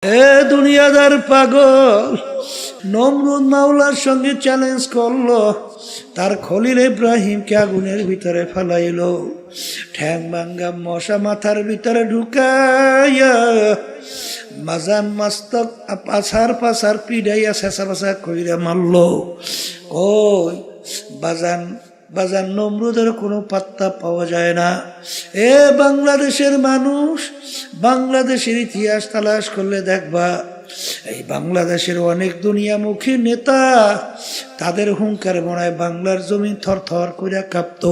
এ দুনিয়াদার পাগল, নমরুদ মাওলার সঙ্গে চ্যালেঞ্জ করলো, তার খলিল ইব্রাহিমকে আগুনের ভিতরে ফেলাইলো, ঠ্যাং ভাঙ্গা মশা মাথার ভিতরে ঢুকাইয়া মাজান মাস্তক পাছার পাছার পিড়াইয়া শেষা পাশা কইরা মারলো। কই বাজান বাজান নমরুদের কোনো পাত্তা পাওয়া যায় না। এ বাংলাদেশের মানুষ, বাংলাদেশের ইতিহাস তালাশ করলে দেখবা এই বাংলাদেশের অনেক দুনিয়ামুখী নেতা, তাদের হুঙ্কার মনে হয় বাংলার জমি থর থর করে কাঁপত।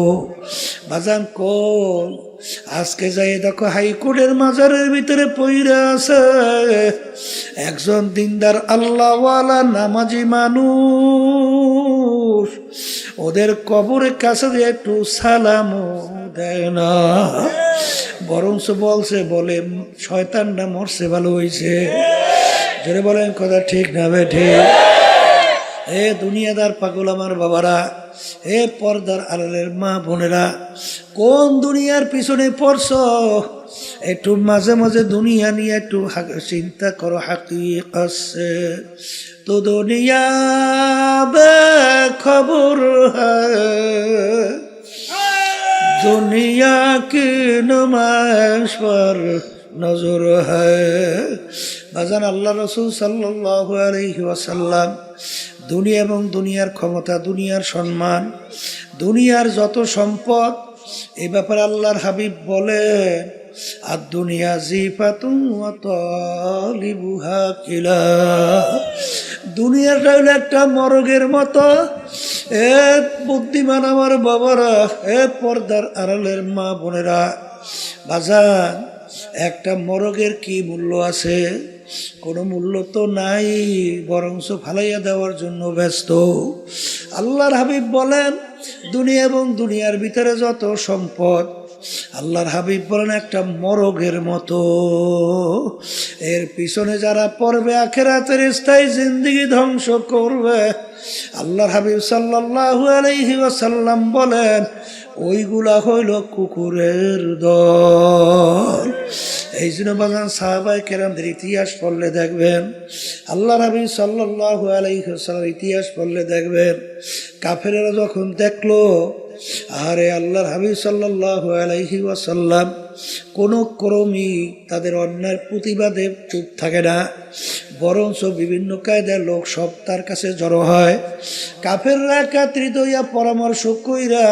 বাজান কোন আজকে যাই দেখো হাইকোর্টের মাজারের ভিতরে পইরা আছে একজন দিনদার আল্লাহওয়ালা নামাজি মানুষ, ওদের কবরের কাছে দিয়ে একটু সালামও দেয় না, বরঞ্চ বলছে বলে শয়তানটা মরছে ভালো হয়েছে। জোরে বলেন কথা ঠিক না বেঠে? এ দুনিয়াদার পাগল আমার বাবারা, এ পর্দার আড়ালের মা বোনেরা, কোন দুনিয়ার পিছনে পড়ছ? একটু মাঝে মাঝে দুনিয়া নিয়ে একটু চিন্তা করো। হাকিকত সে তো দুনিয়া বেখবর হ্যায়, দুনিয়া কি নুমাইশ পর নজর হ্যায়। বাজান আল্লাহ রসুল সাল্লাল্লাহু আলাইহি ওয়াসাল্লাম দুনিয়া এবং দুনিয়ার ক্ষমতা, দুনিয়ার সম্মান, দুনিয়ার যত সম্পদ, এই ব্যাপারে আল্লাহর হাবিব বলেন আর দুনিয়া জিফাতুন ওয়া তালিবুহা কিলা, দুনিয়াটা হলো একটা মরগের মতো। এ বুদ্ধিমান আমার বাবারা, এ পর্দার আড়ালের মা বোনেরা, বাজান একটা মরগের কি মূল্য আছে? কোনো মূল্য তো নাই, বরঞ্চ ফালাইয়া দেওয়ার জন্য ব্যস্ত। আল্লাহর হাবিব বলেন দুনিয়া এবং দুনিয়ার ভিতরে যত সম্পদ, আল্লাহর হাবিব বলেন একটা মরগের মতো, এর পিছনে যারা পড়বে আখিরাতের স্থায়ী জিন্দেগি ধ্বংস করবে। আল্লাহর হাবিব সাল্লাল্লাহু আলাইহি ওয়াসাল্লাম বলেন ওইগুলা হইল কুকুরের দল। এই জন্য বাগান সাহাবায়ে কেরামদের ইতিহাস পড়লে দেখবেন, আল্লাহর হাবিব সাল্লাল্লাহু আলাইহি ওয়াসাল্লাম ইতিহাস পড়লে দেখবেন, কাফেরেরা যখন দেখলো আরে আল্লাহর হাবিব সাল্লাল্লাহু আলাইহি ওয়াসাল্লাম কোনো ক্রমই তাদের অন্যায়ের প্রতিবাদে চুপ থাকে না, বরঞ্চ বিভিন্ন কায়দার লোক সব তার কাছে জড়ো হয়। কাফেররা একত্রিত হইয়া পরামর্শ কইরা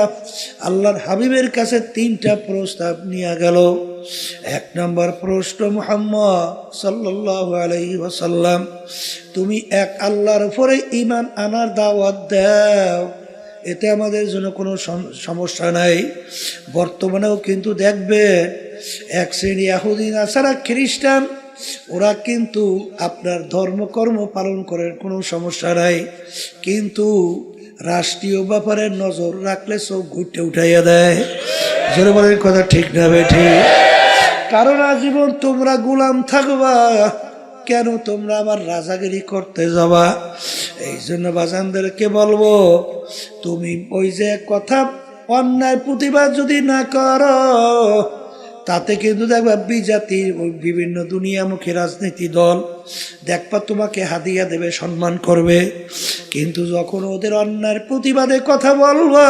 আল্লাহর হাবিবের কাছে তিনটা প্রস্তাব নিয়ে গেল। এক নম্বর প্রশ্ন, মুহাম্মদ সাল্লাল্লাহু আলাইহি ওয়াসাল্লাম তুমি এক আল্লাহর উপরে ঈমান আনার দাওয়াত দাও, এতে আমাদের জন্য কোনো সমস্যা নাই। বর্তমানেও কিন্তু দেখবে এক শ্রেণী ইহুদি নাসারা খ্রিস্টান, ওরা কিন্তু আপনার ধর্মকর্ম পালন করেন, কোনো সমস্যা নাই, কিন্তু রাষ্ট্রীয় ব্যাপারে নজর রাখলে চোখ ঘুরতে উঠাইয়া দেয়। জোরে বলেন কথা ঠিক না বেঠি? কারণ আজীবন তোমরা গোলাম থাকবা, কেন তোমরা আবার রাজাগিরি করতে যাবা? এই জন্য বাজানদেরকে বলবো, তুমি ওই যে কথা অন্যায় প্রতিবাদ যদি না করো, তাতে কিন্তু দেখবা বিজাতির ওই বিভিন্ন দুনিয়ামুখী রাজনীতি দল দেখবা তোমাকে হাদিয়া দেবে, সম্মান করবে, কিন্তু যখন ওদের অন্যায়ের প্রতিবাদে কথা বলবা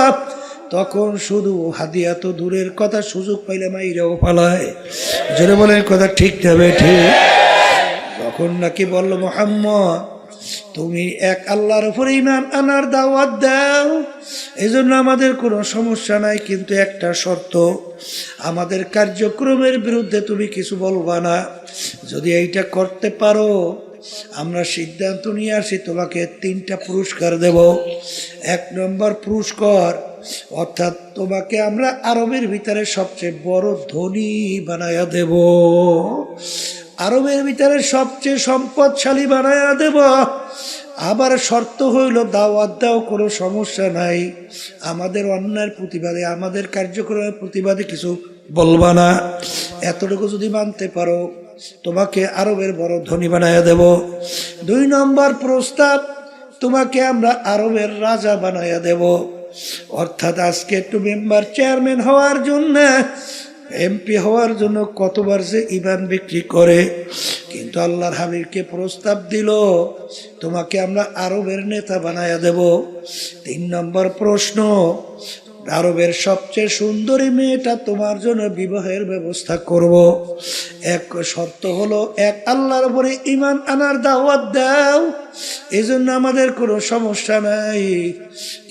তখন শুধু হাদিয়া তো দূরের কথা, সুযোগ পাইলে মাইরাও পালায়। জোরে বলেন কথা ঠিক যাবে ঠিক? তখন নাকি বলল মুহাম্মদ তুমি এক আল্লাহর উপরে ঈমান আনার দাওয়াত দাও, এই জন্য আমাদের কোনো সমস্যা নাই, কিন্তু একটা শর্ত, আমাদের কার্যক্রমের বিরুদ্ধে তুমি কিছু বলবা না। যদি এইটা করতে পারো আমরা সিদ্ধান্ত নিয়ে আসি তোমাকে তিনটা পুরস্কার দেব। এক নম্বর পুরস্কার, অর্থাৎ তোমাকে আমরা আরবের ভিতরে সবচেয়ে বড় ধনী বানায়া দেব, আরবের ভিতরে সবচেয়ে সম্পদশালী বানায়া দেব। আবার শর্ত হইল দাওয়াত দাও, কোনো সমস্যা নাই, আমাদের অন্যায়ের প্রতিবাদে, আমাদের কার্যক্রমের প্রতিবাদে কিছু বলবা না। এতটুকু যদি মানতে পারো তোমাকে আরবের বড় ধনী বানায়া দেব। দুই নম্বর প্রস্তাব, তোমাকে আমরা আরবের রাজা বানায়া দেব, অর্থাৎ আজকে একটু মেম্বার চেয়ারম্যান হওয়ার জন্য এমপি হওয়ার জন্য কতবার যে ইমান বিক্রি করে। কিন্তু আল্লাহর হাবিবকে প্রস্তাব দিল, তোমাকে আমরা আরবের নেতা বানায়া দেব। 3 নম্বর প্রশ্ন, আরবের সবচেয়ে সুন্দরী মেয়েটা তোমার জন্য বিবাহের ব্যবস্থা করব। এক শর্ত হলো, এক আল্লাহর উপরে ঈমান আনার দাওয়াত দাও, এজন্য আমাদের কোনো সমস্যা নাই,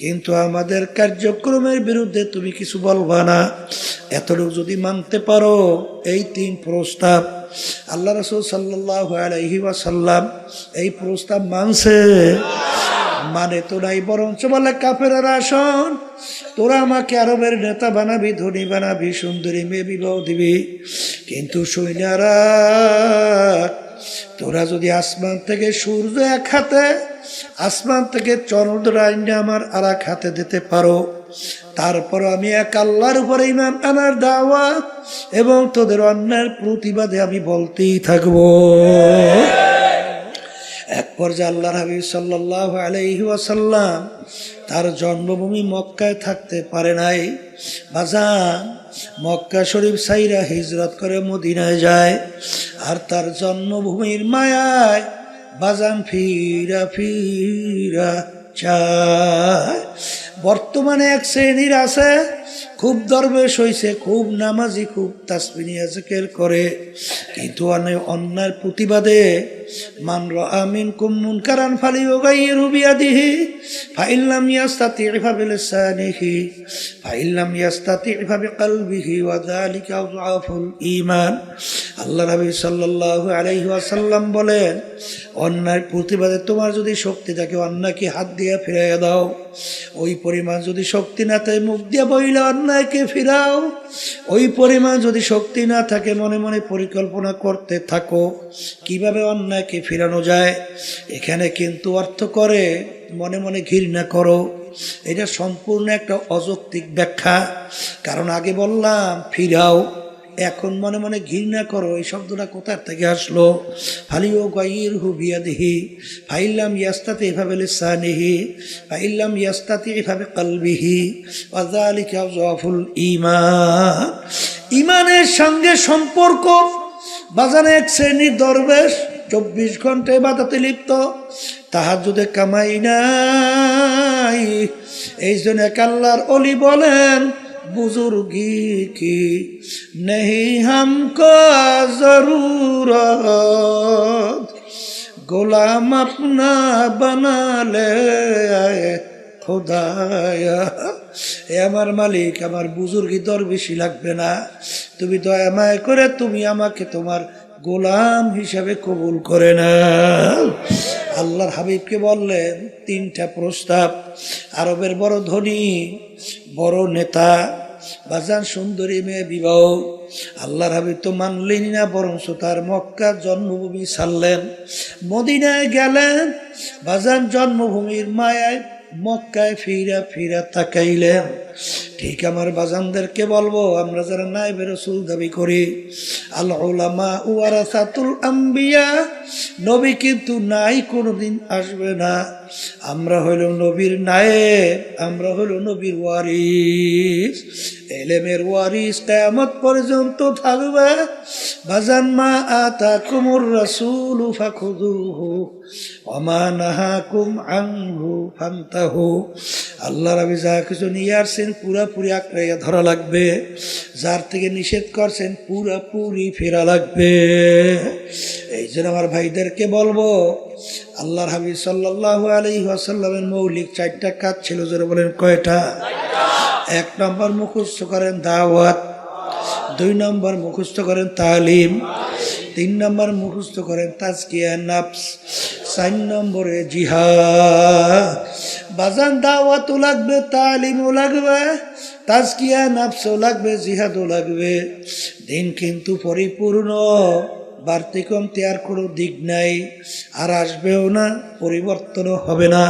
কিন্তু আমাদের কার্যক্রমের বিরুদ্ধে তুমি কিছু বলবা না। এতটুকু যদি মানতে পারো, এই 3 প্রস্তাব। আল্লাহ রাসূল সাল্লাল্লাহু আলাইহি ওয়াসাল্লাম এই প্রস্তাব মানছে? মানে তো নাই, বরঞ্চ বলে কাফেররা, শোন, তোরা আমাকে আরবের নেতা বানাবি, ধনী বানাবি, সুন্দরী মেয়ে বিবাহ দিবি, কিন্তু সৈন্যরা, তোরা যদি আসমান থেকে সূর্য এক হাতে, আসমান থেকে চন্দ্র আইনে আমার আর এক হাতে দিতে পারো, তারপর আমি এক আল্লাহর উপরে ঈমান আনার দাওয়াত এবং তোদের অন্যায়ের প্রতিবাদে আমি বলতেই থাকবো। এক পর্যায়ে আল্লাহর হাবিব সাল্লাল্লাহু আলাইহি ওয়াসাল্লাম তার জন্মভূমি মক্কায় থাকতে পারে নাই। বাজান, মক্কা শরীফ সাইরা হিজরত করে মদিনায় যায়, আর তার জন্মভূমির মায়ায় বাজান ফিরা ফিরা চায়। বর্তমানে এক শ্রেণীর আছে, খুব দরবেশ হইছে, খুব নামাজি, খুব তাসবিহ জিকির করে, কিন্তু অন্যায়ের প্রতিবাদে মান রাআ মিনকুম মুনকারান ফালিয়ুগাইয়িরহু বিয়াদিহি ফাইন লাম ইয়াস্তাতি' ফাবিলিসানিহি ফাইন লাম ইয়াস্তাতি' ফাবিকলবিহি ওয়া যালিকা আযআফুল ঈমান। আল্লাহ নবী সাল্লাল্লাহু আলাইহি ওয়াসাল্লাম বলেন, অন্যায়ের প্রতিবাদে তোমার যদি শক্তি থাকে, অন্যায়কে হাত দিয়ে ফিরাইয়া দাও। ওই পরিমাণ যদি শক্তি না থাকে, মুখ দিয়ে বইলে অন্যায়কে ফিরাও। ওই পরিমাণ যদি শক্তি না থাকে, মনে মনে পরিকল্পনা করতে থাকো কিভাবে অন্যায়কে ফিরানো যায়। এখানে কিন্তু অর্থ করে মনে মনে ঘৃণা করো। এটা সম্পূর্ণ একটা অযৌক্তিক ব্যাখ্যা। কারণ আগে বললাম ফিরাও, এখন মনে মনে ঘৃণা করো, এই শব্দটা কোথার থেকে আসলো? ফালিয়ুগাইয়িরহু বিয়াদিহি ফাইন লাম ইয়াস্তাতি' ফাবিলিসানিহি ফাইন লাম ইয়াস্তাতি' ফাবিকলবিহি ওয়া যালিকা আযআফুল ঈমান। ঈমানের সঙ্গে সম্পর্ক। বাজারে এক শ্রেণীর দরবেশ 24 ঘন্টা ইবাদতে লিপ্ত, তাহাজ্জুদে কামাই নাই। এই জন্য এক আল্লাহর ওলি বলেন, बुजुर्गी की नहीं हमको जरूरत, गुलाम अपना बना ले খোদায়া। এ আমার মালিক, আমার বুজুর্গি দরবেশি লাগবে না, তুমি দয়া মায়া করে তুমি আমাকে তোমার গোলাম হিসাবে কবুল করে নাও। আল্লাহর হাবিবকে বললেন 3টা প্রস্তাব। আরবের বড় ধনী, বড় নেতা, বাজান সুন্দরী মেয়ে বিবাহ। আল্লাহর হাবিব তো মানলেন না, বরঞ্চ তার মক্কা জন্মভূমি ছাড়লেন, মদিনায় গেলেন। বাজান জন্মভূমির মায়ায় মক্কায় ফিরা ফিরা তাকাইলেন। ঠিক আমার বাজানদেরকে বলবো, আমরা যারা নায়েবে রাসূল দাবি করি, আল উলামা ওয়ারাসাতুল আম্বিয়া, নবী কিন্তু নাই, কোনোদিন আসবে না। আমরা হইল নবীর নায়েব, আমরা হইল নবীর ওয়ারিস, ইলমের ওয়ারিস কিয়ামত পর্যন্ত থাকবে। বাজান, মা আতাকুমুর রাসূলু ফাখুযুহু ওয়া মা নাহাকুম আনহু ফান্তাহু। আল্লাহ রাবি যা কিছু নিয়ে আসছেন পুরাপুরি আঁকড়াইয়া ধরা লাগবে, যার থেকে নিষেধ করছেন পুরাপুরি ফেরা লাগবে। এই জন্য আমার ভাইদেরকে বলবো, আল্লাহর হাবিব সাল্লাল্লাহু আলাইহি ওয়াসাল্লামের মৌলিক 4টা কাজ ছিল। যারা বলেন কয়টা? 1 নম্বর মুখস্থ করেন দাওয়াত, 2 নম্বর মুখস্থ করেন তালিম, 3 নম্বর মুখস্থ করেন তাজকিয়া নফস, 4 নম্বরে জিহাদ। বাজান দাওয়াতও লাগবে, তালিমও লাগবে, তাজকিয়া নফসও লাগবে, জিহাদও লাগবে। দিন কিন্তু পরিপূর্ণ, বাড়তি কমতি আর কোনো দিক নাই, আর আসবেও না, পরিবর্তনও হবে না।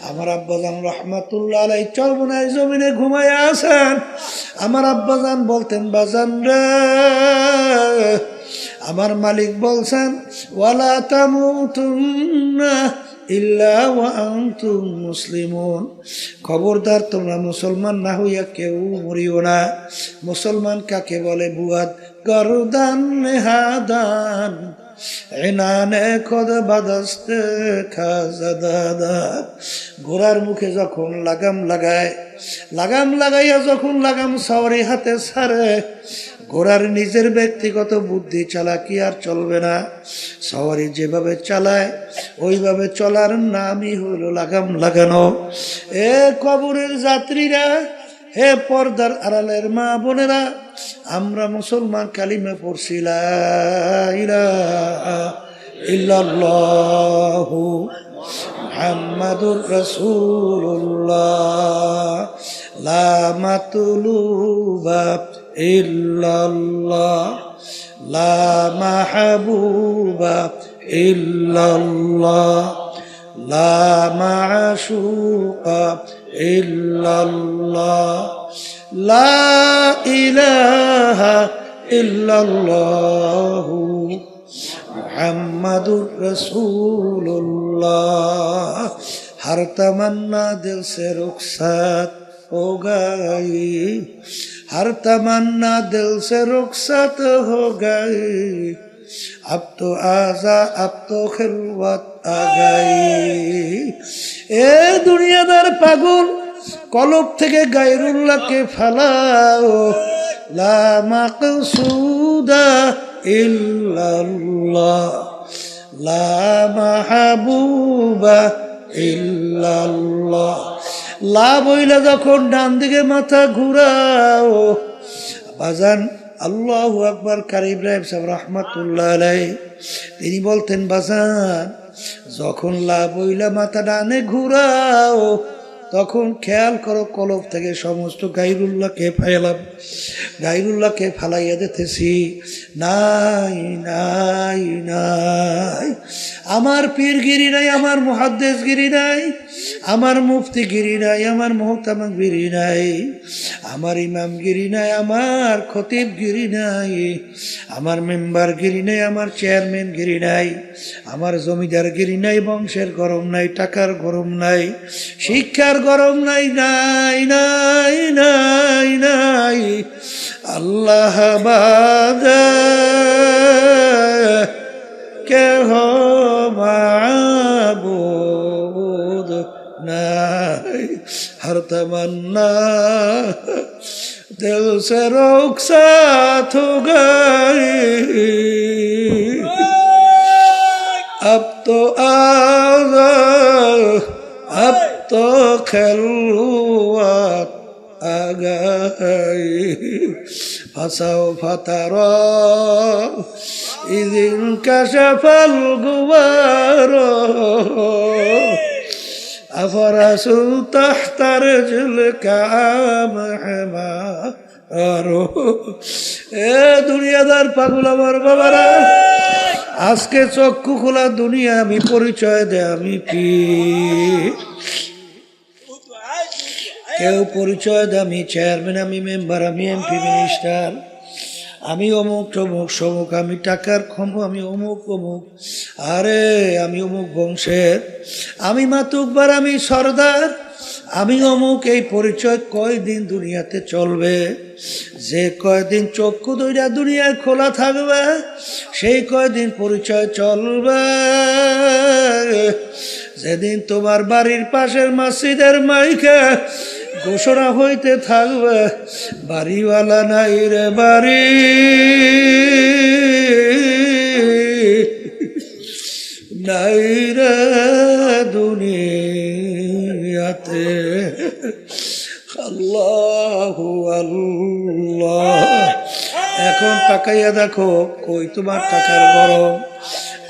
আমার আব্বাজান রহমাতুল্লাহ আলাইহি চরমনায় জমিনে ঘুমায়া আছেন। আমার আব্বাজান বলতেন, বাজান রে, আমার মালিক বলছেন, ওয়ালা তামুতুন্না ইল্লা ওয়া আনতুম মুসলিমুন, খবরদার তোমরা মুসলমান না হইয়া কেউ মরিও না। মুসলমান কাকে বলে? বুয়াদ গরদান হাদান এনানে খোদ বাদস্তে খাজাদাদা। ঘোড়ার মুখে যখন লাগাম লাগায়, লাগাম লাগাইয়া যখন লাগাম সওয়ারি হাতে ছাড়ে, ঘোড়ার নিজের ব্যক্তিগত বুদ্ধি চালাকি আর চলবে না। সওয়ারি যেভাবে চালায় ওইভাবে চলার নামই হলো লাগাম লাগানো। এ কবরের যাত্রীরা, হে পর্দার আড়ালের মা বোনেরা, আমরা মুসলমান কালিমা পড়ছি লা ইলাহা ইল্লাল্লাহু মুহাম্মাদুর রাসূলুল্লাহ, লা মাতলুবা ইল্লাল্লাহ, লা মাহবুবা ইল্লাল্লাহ, লা মাশুকা ইল্লাল্লাহ, লা ইলাহা ইল্লাল্লাহু মুহাম্মাদুর রাসূলুল্লাহ। हर तमन्ना दिल से रुखसत हो गई, हर तमन्ना दिल से रुखसत हो गई, अब तो आजा अब तो खिलवत आ गई। ए दुनियादार पागल, কলব থেকে গায়রুল্লাহকে ফালাও, লা মাকসুদা ইল্লাল্লাহ, লা মাহবুবা ইল্লাল্লাহ। লা বইলা যখন ডান দিকে মাথা ঘুরাও, বাজান আল্লাহু আকবার। কারি ইব্রাহিম সাহেব রহমাতুল্লাহ আলাইহি তিনি বলতেন, বাজান যখন লা বইলা মাথা ডানে ঘুরাও তখন খেয়াল করো কলব থেকে সমস্ত গায়রুল্লাহকে ফালাম, গায়রুল্লাহকে ফালাইয়া দিতেছি। নাই নাই নাই, আমার পীরগিরি নাই, আমার মুহাদ্দিসগিরি নাই, আমার মুফতিগিরি নাই, আমার মুহতামিগিরি নাই, আমার ইমামগিরি নাই, আমার খতিবগিরি নাই, আমার মেম্বারগিরি নাই, আমার চেয়ারম্যানগিরি নাই, আমার জমিদারগিরি নাই, বংশের গরম নাই, টাকার গরম নাই, শিক্ষার গরম নাই, নাই নাই নাই নাই। আল্লাহ বাদে কে হো মাবুদ নাই, হর তমন্না दिल से रुखसत हो गई, अब तो आजा अब तो खिलवत आ गई, फसाओ फतारा इदिन कशफल गुबारो, अफरसु तहत रिजलिका महमारो। এ দুনিয়াদার পাগল আমার বাবারা, আজকে চক্ষু খোলা দুনিয়া আমি পরিচয় দেয় আমি কি, কেউ পরিচয় দেয় আমি চেয়ারম্যান, আমি মেম্বার, আমি এমপি মিনিস্টার, আমি অমুক তমুক সমুক, আমি টাকার খম্ভ, আমি অমুক অমুক, আরে আমি অমুক বংশের, আমি মাতুব্বার, আমি সর্দার, আমি অমুক। এই পরিচয় কয়দিন দুনিয়াতে চলবে? যে কয়দিন চক্ষু দুইটা দুনিয়ায় খোলা থাকবে সেই কয়দিন পরিচয় চলবে। যেদিন তোমার বাড়ির পাশের মসজিদের মাইকে ঘোষণা হইতে থাকবে, বাড়িওয়ালা নাই রে বাড়ি, নাই রে দুনিয়াতে। আল্লাহু আল্লাহ। এখন তাকাইয়া দেখো, কই তোমার টাকার গরম,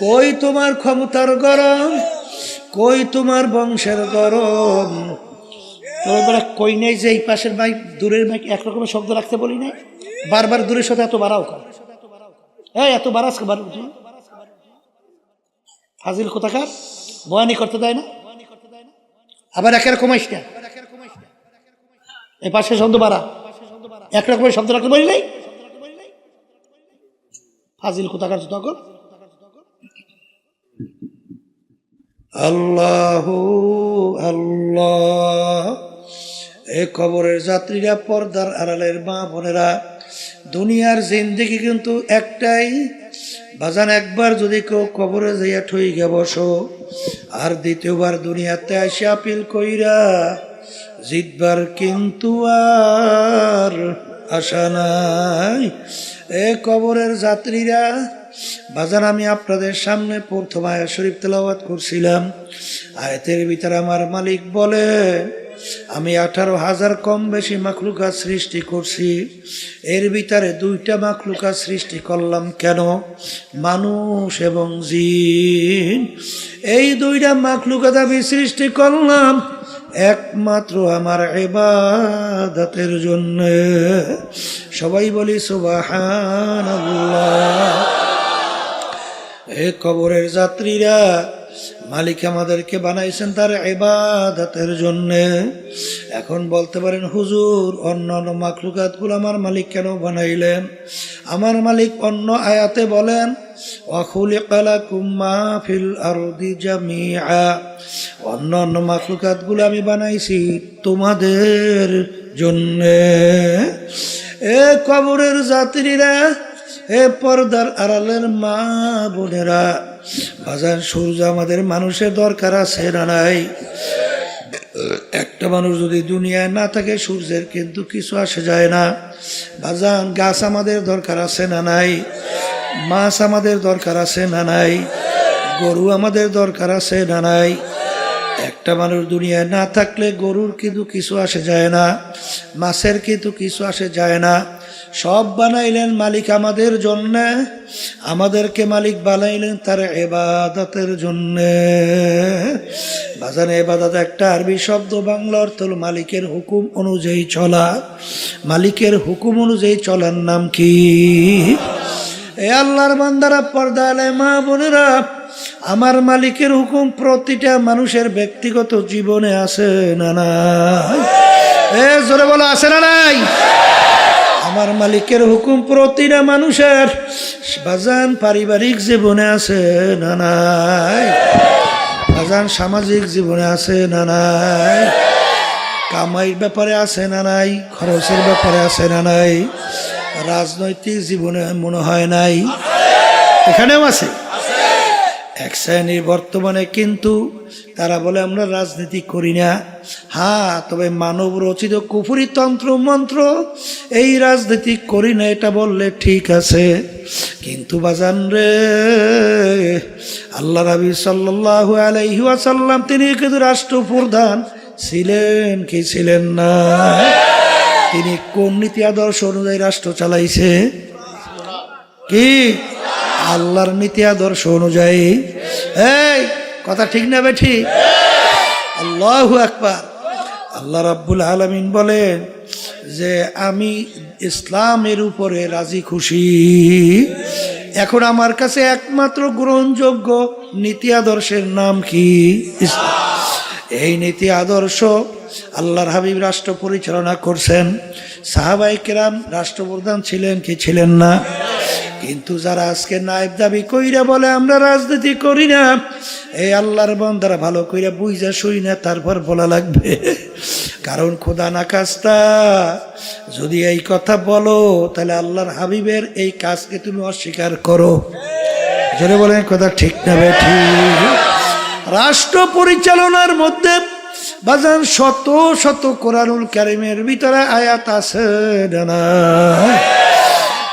কই তোমার ক্ষমতার গরম, কই তোমার বংশের গরম? তোরা কই নেই যে এই পাশের মাইক দূরের মাইক একরকমের শব্দ রাখতে বলি নাই? বারবার দূরের সাথে এত বাড়াও কর, হ্যাঁ এত বাড়াস ফাজিল কোথাকার, বয়ানি করতে দেয় না, আবার একের কমাইস না, এই পাশে শব্দ বাড়া, একরকমের শব্দ রাখতে বলি নাই, ফাজিল কোথাকার তখন। আল্লাহু আল্লাহ। এ কবরের যাত্রীরা, পর্দার আড়ালের মা বোনেরা, দুনিয়ার জিন্দেগি কিন্তু একটাই বাজান। একবার যদি কেউ কবরে যাইয়া ঠইয়া বসো, আর দ্বিতীয়বার দুনিয়াতে আসে আপিল কইরা জিতবার কিন্তু আর আশা নাই। এ কবরের যাত্রীরা বাজান, আমি আপনাদের সামনে প্রথম আয়াত শরীফ তেলাওয়াত করছিলাম। আয়াতের ভিতরে আমার মালিক বলে, আমি 18,000 কম বেশি মাখলুকাত সৃষ্টি করছি। এর ভিতরে 2টা মাখলুকাত সৃষ্টি করলাম কেন? মানুষ এবং জিন। এই 2টা মাখলুকাত আমি সৃষ্টি করলাম একমাত্র আমার ইবাদতের জন্য। সবাই বলি সুবহানাল্লাহ। এ কবরের যাত্রীরা, মালিক আমাদেরকে বানাইছেন তার ইবাদতের জন্য। এখন বলতে পারেন, হুজুর অন্যান্য মাখলুকাতগুলো আমার মালিক কেন বানাইলেন? আমার মালিক অন্য আয়াতে বলেন, ওয়া খুলিকা লাকুম মা ফিল আরদি জামিআ। অন্যান্য মাখলুকাতগুলো আমি বানাইছি তোমাদের জন্য। এ কবরের যাত্রীরা, এ পর্দার আড়ালের মা বোনেরা, বাজার সূর্য আমাদের মানুষের দরকার আছে না নাই? একটা মানুষ যদি দুনিয়ায় না থাকে, সূর্যের কিন্তু কিছু আসে যায় না। বাজান, গাছ আমাদের দরকার আছে না নাই? মাছ আমাদের দরকার আছে না নাই? গরু আমাদের দরকার আছে না নাই? একটা মানুষ দুনিয়ায় না থাকলে গরুর কিন্তু কিছু আসে যায় না, মাছের কিন্তু কিছু আসে যায় না। সব বানাইলেন মালিক আমাদের জন্য, আমাদেরকে মালিক বানাইলেন তার ইবাদতের জন্য। বাজানে, ইবাদত একটা আরবি শব্দ, বাংলা অর্থ হল মালিকের হুকুম অনুযায়ী চলা। মালিকের হুকুম অনুযায়ী চলার নাম কি? এ আল্লাহর বান্দারা, পর্দা আলে মা বোনেরা, আমার মালিকের হুকুম প্রতিটা মানুষের ব্যক্তিগত জীবনে আছে না নাই? এ জোরে বলো, আছে না নাই? আমার মালিকের হুকুম প্রতিটা মানুষের বাজান পারিবারিক জীবনে আছে না নাই? বাজান সামাজিক জীবনে আছে না নাই? কামাইয়ের ব্যাপারে আছে না নাই? খরচের ব্যাপারে আছে না নাই? রাজনৈতিক জীবনে মনে হয় নাই? এখানেও আছে। এক শ্রেণীর বর্তমানে কিন্তু তারা বলে আমরা রাজনীতি করি না। হ্যাঁ, তবে মানব রচিত কুফরি তন্ত্র মন্ত্র, এই রাজনীতি করি না এটা বললে ঠিক আছে। কিন্তু বাজান রে, আল্লাহ নবী সাল্লাল্লাহু আলাইহি ওয়াসাল্লাম তিনি কিন্তু রাষ্ট্রপ্রধান ছিলেন কি ছিলেন না? তিনি কোন নীতি আদর্শ অনুযায়ী রাষ্ট্র চালাইছে? কি? আল্লাহর নীতি আদর্শ অনুযায়ী। এই কথা ঠিক না বেঠি? আল্লাহু আকবার। আল্লাহ রাব্বুল আলামিন বলেন যে আমি ইসলামের উপরে রাজি খুশি। এখন আমার কাছে একমাত্র গ্রহণযোগ্য নীতি আদর্শের নাম কি? ইসলাম। এই নীতি আদর্শ আল্লাহর হাবিব রাষ্ট্র পরিচালনা করছেন। সাহাবায়ে কেরাম রাষ্ট্রপ্রধান ছিলেন কি ছিলেন না? কিন্তু যারা আজকে নায়েব দাবি কইরা বলে আমরা রাজনীতি করি না, এই আল্লাহর বান্দারা ভালো কইরা বুঝা শুই না, তারপর বলা লাগবে। কারণ খোদা না কাজটা যদি এই কথা বলো, তাহলে আল্লাহর হাবিবের এই কাজকে তুমি অস্বীকার করো। জোরে বলেন কথা ঠিক না বেঠি? রাষ্ট্র পরিচালনার মধ্যে বাজান শত শত কোরআনুল কারীমের ভিতরে আয়াত আছে না?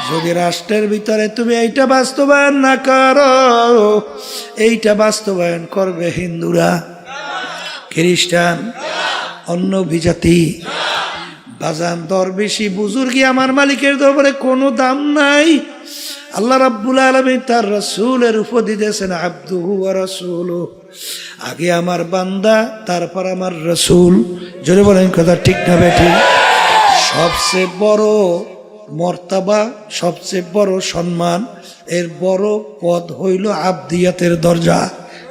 যদি রাষ্ট্রের ভিতরে তুমি এইটা বাস্তবায়ন না করো, এইটা বাস্তবায়ন করবে হিন্দুরা, খ্রিস্টান, অন্য বিজাতি। বাজান দরবেশি বুজুর্গি আমার মালিকের দরবারে কোনো দাম নাই। আল্লাহ রাব্বুল আলামিন তার রাসূলের উপর দিয়েছেন আবদুহু ওয়া রাসূলুহু। আগে আমার বান্দা, তারপর আমার রাসূল। জোরে বলেন কথা ঠিক না বেঠি? সবচেয়ে বড় মর্তাবা, সবচেয়ে বড় সম্মান, এর বড় পদ হইল আবদিয়াতের দরজা।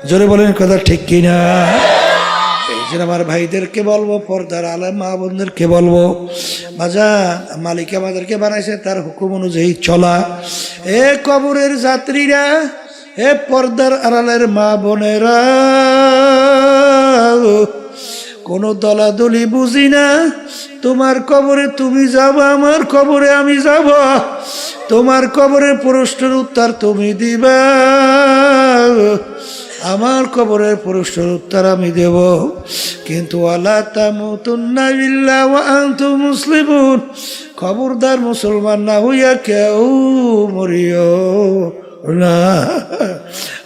জোরে বলেন কথা ঠিক কিনা? এই জন্য আমার ভাইদেরকে বলবো, পর্দার আলেম মা বোনদেরকে বলবো, বাজান মালিক আমাদেরকে বানাইছে তার হুকুম অনুযায়ী চলা। এ কবরের যাত্রীরা, এ পর্দার আড়ালের মা বোনেরা, কোনো দলাদলি বুঝি না। তোমার কবরে তুমি যাবা, আমার কবরে আমি যাব। তোমার কবরের প্রশ্নের উত্তর তুমি দিবা, আমার কবরের প্রশ্নের উত্তর আমি দেব। কিন্তু ওয়ালা তামুতুন্না ইল্লা ওয়া আনতুম মুসলিমুন, খবরদার মুসলমান না হইয়া কেউ মরিও না।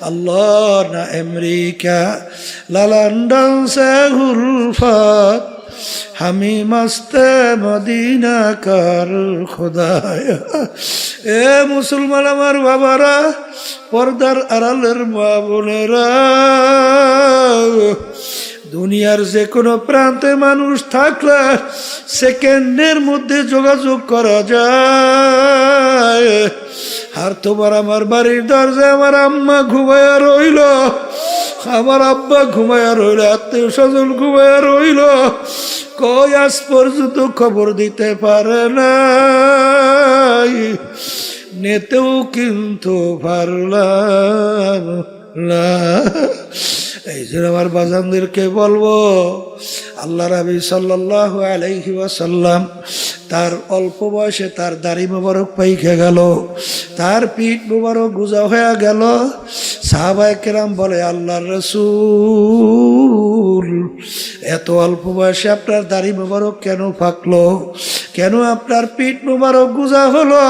আল্লাহ না আমেরিকা লা লন্ডন সে হুলফত, হামি মস্তে মদিনা কার খোদায়া। এ মুসলমান আমার বাবারা, পর্দার আড়ালের মা বোনেরা, দুনিয়ার যে কোনো প্রান্তে মানুষ থাকলে সেকেন্ডের মধ্যে যোগাযোগ করা যায়। আর তোমার আমার বাড়ির দরজায় আমার আম্মা ঘুমায়া রইল, আমার আব্বা ঘুমায়া রইল, আত্মীয় স্বজন ঘুমায়া রইল, কই আজ পর্যন্ত খবর দিতে পারে না, নেতেও কিন্তু পারলাম না। এই জন্য আমার বাজানদেরকে বলবো, আল্লাহ নবী সাল্লাল্লাহু আলাইহি ওয়াসাল্লাম তার অল্প বয়সে তার দাড়ি মোবারক পাইকে গেল, তার পিঠ মোবারক গুজা হয়ে গেল। সাহাবায়ে কেরাম বলে, আল্লাহর রাসূল এত অল্প বয়সে আপনার দাড়ি মোবারক কেন পাকলো, কেন আপনার পিঠ মোবারক গুজা হলো?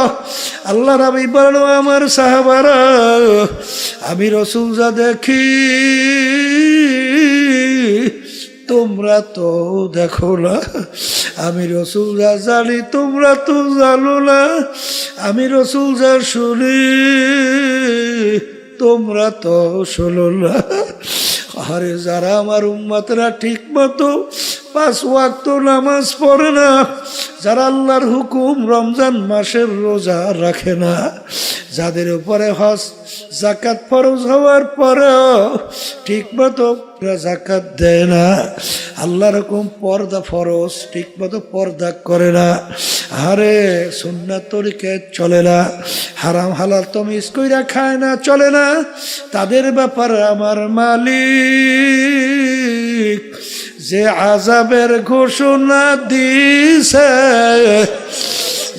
আল্লাহ নবী বলেন, আমার সাহাবারা, আমি রাসূল যা দেখি তোমরা তো দেখো না, আমি রাসূল যা জানি তোমরা তো জানো না, আমি রাসূল যা শুনি তোমরা তো শোনো না। আরে যারা আমার উম্মতরা ঠিক মতো 5 ওয়াক্ত নামাজ পড়ে না, যারা আল্লাহর হুকুম রমজান মাসের রোজা রাখে না, যাদের উপরে হজ যাকাত ফরজ হওয়ার পরেও ঠিক মতো যাকাত দেয় না, আল্লাহর হুকুম পর্দা ফরজ ঠিক মতো পর্দা করে না, আরে সুন্নাত তরিকে চলে না, হারাম হালাল তমিজ কইরা খায় না, চলে না, তাদের ব্যাপারে আমার মালিক যে আযাবের ঘোষণা দিছে,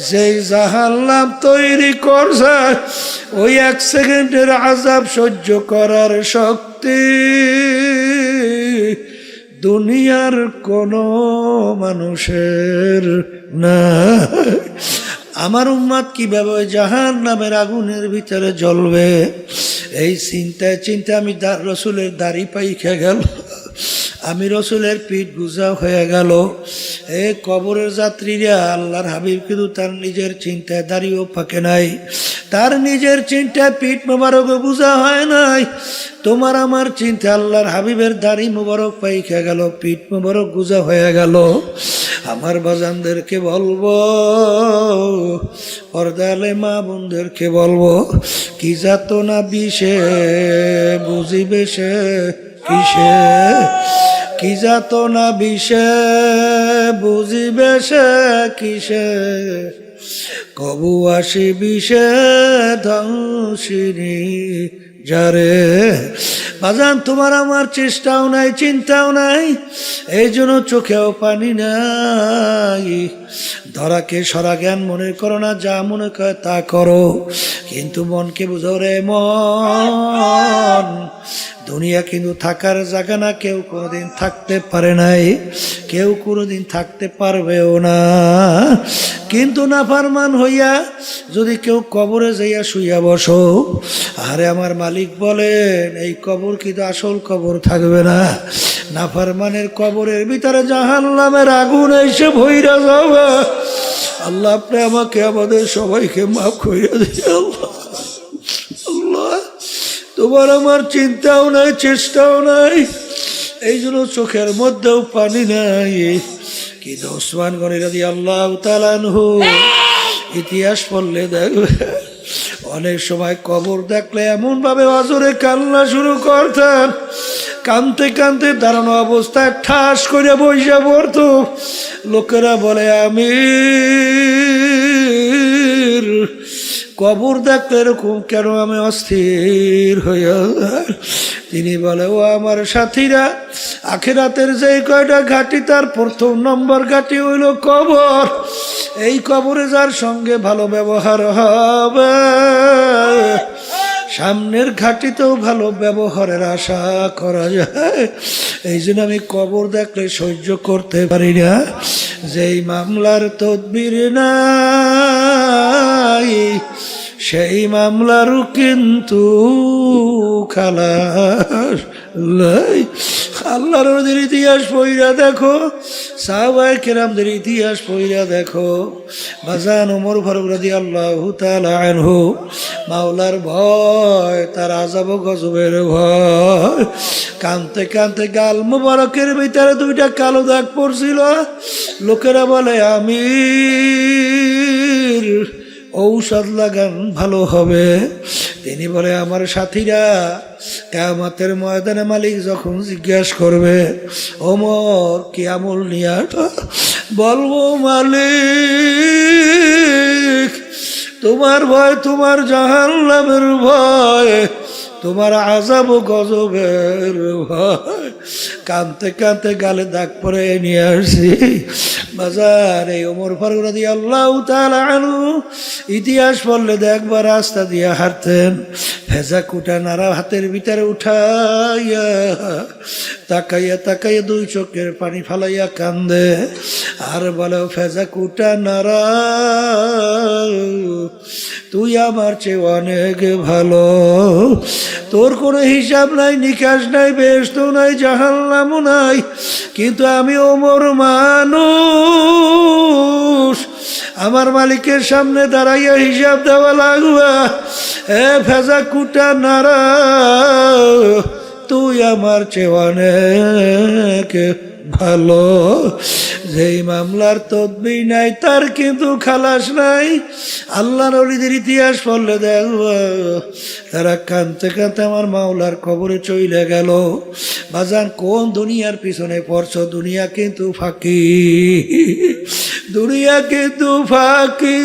যেই জাহান্নাম তৈরি করছে, ওই 1 সেকেন্ডের আযাব সহ্য করার শক্তি দুনিয়ার কোনো মানুষের না। আমার উম্মত কিভাবে জাহান্নামের আগুনের ভিতরে জ্বলবে, এই চিন্তায় চিন্তায় আমি রাসূলের দাড়ি পাইকে গেল, আমি রাসূলের পিঠ গুজা হয়ে গেল। এ কবরের যাত্রীরা, আল্লাহর হাবিব কিন্তু তার নিজের চিন্তায় দাড়িও পাকে নাই, তার নিজের চিন্তায় পিঠ মোবারক গুজা হয় নাই। তোমার আমার চিন্তা আল্লাহর হাবিবের দাড়ি মোবারক পাইকে গেল, পিঠ মোবারক গুজা হয়ে গেল। আমার বাজানদেরকে বলবো, পর্দালে মা বোনদেরকে বলবো, কি যাতনা বিষে বুঝিবে সে কিসে, কি যাতনা বিষে বুঝিবে সে কিসে, কবু আসি বিষে ধ্বংসিনী যারে। বাজান তোমার আমার চেষ্টাও নাই, চিন্তাও নাই, এই জন্য চোখেও পানি নাই। ধরাকে সরা জ্ঞান মনে করো না, যা মনে করে তা করো, কিন্তু মনকে বুঝো রে মন, দুনিয়া কিন্তু থাকার জায়গা না, কেউ কোনোদিন থাকতে পারে নাই, কেউ কোনোদিন থাকতে পারবেও না। কিন্তু নাফরমান হইয়া যদি কেউ কবরে যাইয়া শুইয়া বসো, আরে আমার মালিক বলেন, এই কবর কিন্তু আসল কবর থাকবে না, নাফরমানের কবরের ভিতরে জাহান্নামের আগুন এসে ভইরা যাবে। আল্লাহ আপনি আমাকে আমাদের সবাইকে মাফ করিয়া দিন। আল্লাহ আল্লাহ তোমার আমার চিন্তাও নাই, চেষ্টাও নাই, এই জন্য চোখের মধ্যেও পানি নাই। কিন্তু ওসমান গনি রাদিয়াল্লাহু তাআলা আনহু ইতিহাস পড়লে দেখবে, অনেক সময় কবর দেখলে এমন ভাবে অজরে কান্না শুরু করতেন, কানতে কানতে দাঁড়ানো অবস্থায় ঠাস করে বইসা পড়তো। লোকেরা বলে, আমির কবর দেখলে এরকম কেন আমি অস্থির হইয়া? তিনি বলে, ও আমার সাথীরা, আখিরাতের যে কয়টা ঘাটি তার প্রথম নম্বর ঘাটি হইল কবর। এই কবরে যার সঙ্গে ভালো ব্যবহার হবে, সামনের ঘাটিতেও ভালো ব্যবহারের আশা করা যায়। এই জন্য আমি কবর দেখলে সহ্য করতে পারি না। যেই মামলার তদবির নাই সেই মামলারও কিন্তু খালাস নাই। আল্লাহর ওদের ইতিহাস পইরা দেখো, সাহাবায়ে কেরামদের ইতিহাস পইরা দেখো। বাজান ওমর ফারুক রাদিয়াল্লাহু তাআলা আনহু, মাওলার ভয়, তার আযাব গজবের ভয়, কানতে কানতে গাল মুবারকের ভিতরে দুইটা কালো দাগ পড়ছিল। লোকেরা বলে আমির ঔষধ লাগান ভালো হবে। তিনি বলে আমার সাথীরা কিয়ামতের ময়দানে মালিক যখন জিজ্ঞাসা করবে ওমর কি আমল নিয়ে বলবো মালিক তোমার ভয়, তোমার জাহান্নামের ভয়, তোমার আযাব গজবের ভয়। কানতে কানতে গালে দাগ পরে নিয়ে আসছি। বাজার এই ওমর ফারুক রাদিয়াল্লাহু তাআলা আনহু ইতিহাস পড়লে দেখবার রাস্তা দিয়ে হাঁটতেন, ভেজা কুটা নাড়া হাতের ভিতরে উঠাইয়া তাকাইয়া তাকাইয়া দুই চোখের পানি ফালাইয়া কান্দে আর বলে ভেজা কুটা নাড়া তুই আমার চেয়ে অনেক ভালো, তোর কোনো হিসাব নাই, নিকাশ নাই, বেহেশত নাই, জাহান্নামও নাই, কিন্তু আমি ওমর মানুষ, আমার মালিকের সামনে দাঁড়াইয়া হিসাব দেওয়া লাগবে। এ ভেজা কুটা নাড়া তুই আমার চেয়ে অনেক ভালো। যেই মামলার তদবির নাই তার কিন্তু খালাস নাই। আল্লাহর ওলিদের ইতিহাস পড়লে দেখব তারা কাঁদতে কাঁদতে আমার মাওলার কবরে চইলে গেল। বাজান কোন দুনিয়ার পিছনে পড়ছো? দুনিয়া কিন্তু ফাঁকি, দুনিয়া কিন্তু ফাঁকি।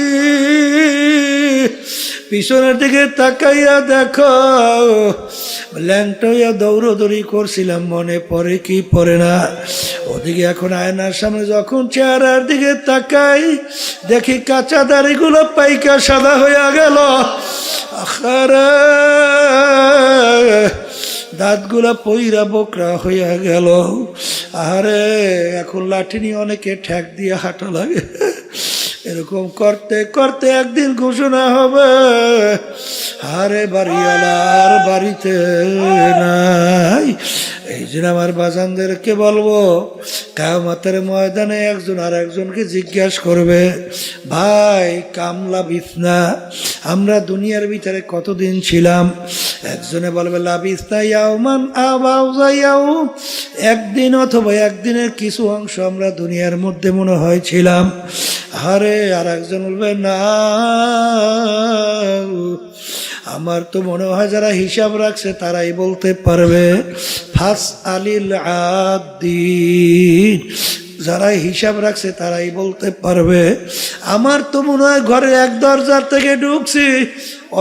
পিছনের দিকে তাকাইয়া দেখো, ল্যাংটইয়া দৌড়দৌড়ি করছিলাম, মনে পড়ে কি পড়ে না? ওদিকে এখন আয়নার সামনে যখন চেহারার দিকে তাকাই দেখি কাঁচা দাড়িগুলো পাইকা সাদা হইয়া গেল, আখারে দাঁতগুলা পইরা বকরা হইয়া গেল। আরে এখন লাঠি নিয়ে অনেকে ঠ্যাক দিয়ে হাঁটা লাগে। এরকম করতে করতে একদিন ঘোষণা হবে আরে বাড়িওয়ালার বাড়িতে নাই। এই জন্য আমার বাজানদেরকে বলবো কিয়ামতের ময়দানে একজন আর একজনকে জিজ্ঞাসা করবে, ভাই কামলা বিছনা, আমরা দুনিয়ার ভিতরে কতদিন ছিলাম? একজনে বলবে লাবিসনা ইয়াওমান আও যায়াও, একদিন অথবা একদিনের কিছু অংশ আমরা দুনিয়ার মধ্যে মনে হয় ছিলাম। আরে আর একজন বলবে না, আমার তো মনে হয় যারা হিসাব রাখছে তারাই বলতে পারবে। ফাস আলিল আদিন, যারা হিসাব রাখছে তারাই বলতে পারবে। আমার তো মনে হয় ঘরে এক দরজা থেকে ঢুকছি,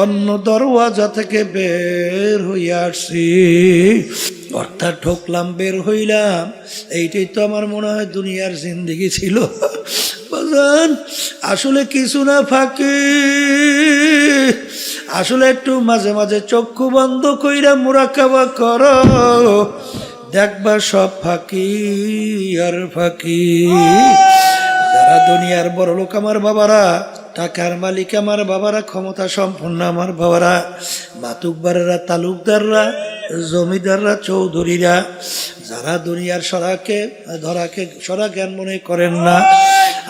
অন্য দরওয়াজা থেকে বের হইয়া আসছি, অর্থাৎ ঢুকলাম বের হইলাম। এইটাই তো আমার মনে হয় দুনিয়ার জিন্দেগি ছিল। আসলে কিছু না ফাঁকি, আসলে একটু মাঝে মাঝে চক্ষু বন্ধ কইরা মুরাকাবা করো, দেখবা সব ফাঁকি আর ফাঁকি। যারা দুনিয়ার বড় লোক আমার বাবারা, টাকার মালিক আমার বাবারা, ক্ষমতা সম্পন্ন আমার বাবারা, মাতুকবারেরা, তালুকদাররা, জমিদাররা, চৌধুরীরা, যারা দুনিয়ার সরাকে ধরাকে সরা জ্ঞান মনে করেন না,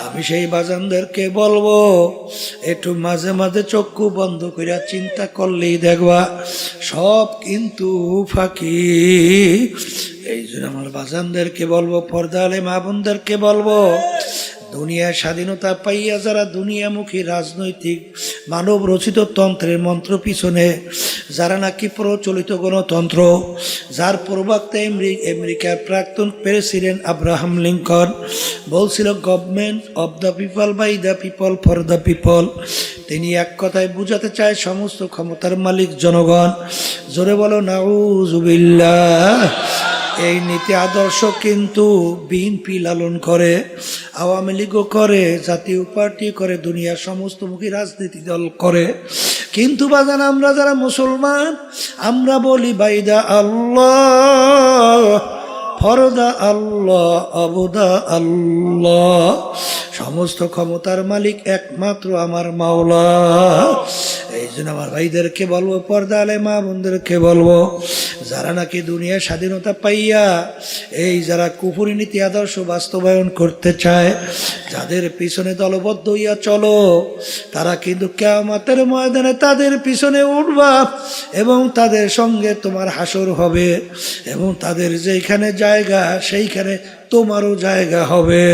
আমি সেই বাজানদেরকে বলবো একটু মাঝে মাঝে চক্ষু বন্ধ করিয়া চিন্তা করলেই দেখবা সব কিন্তু ফাঁকি। এই জন্য আমার বাজানদেরকে বলবো, পর্দা আলে মা বোনদেরকে বলবো, দুনিয়ার স্বাধীনতা পাইয়া যারা দুনিয়ামুখী রাজনৈতিক মানব রচিত তন্ত্রের মন্ত্র পিছনে, যারা নাকি প্রচলিত গণতন্ত্র, যার প্রবক্তা আমেরিকার প্রাক্তন প্রেসিডেন্ট আব্রাহাম লিঙ্কন বলছিল government of the people, by the people, for the people. তিনি এক কথায় বুঝাতে চায় সমস্ত ক্ষমতার মালিক জনগণ। জোরে বলো নাউজুবিল্লাহ। এই নীতি আদর্শ কিন্তু বিএনপি লালন করে, আওয়ামী লীগও করে, জাতীয় পার্টি করে, দুনিয়ার সমস্তমুখী রাজনীতি দল করে। কিন্তু বাজান আমরা যারা মুসলমান আমরা বলি বাইদা আল্লাহ, ফরদা আল্লাহ, আবুদা আল্লাহ, সমস্ত ক্ষমতার মালিক একমাত্র আমার মাওলা। এই জন্য আমার ভাইদেরকে বলবো, পর্দা আলে মা বোনদেরকে বলবো, যারা নাকি দুনিয়ার স্বাধীনতা পাইয়া এই যারা কুফরি নীতি আদর্শ বাস্তবায়ন করতে চায়, যাদের পিছনে দলবদ্ধ হইয়া চলো, তারা কিন্তু কিয়ামতের ময়দানে তাদের পিছনে উঠবা এবং তাদের সঙ্গে তোমার হাসর হবে এবং তাদের যেখানে জায়গা সেইখানে তোমারও জায়গা হবে।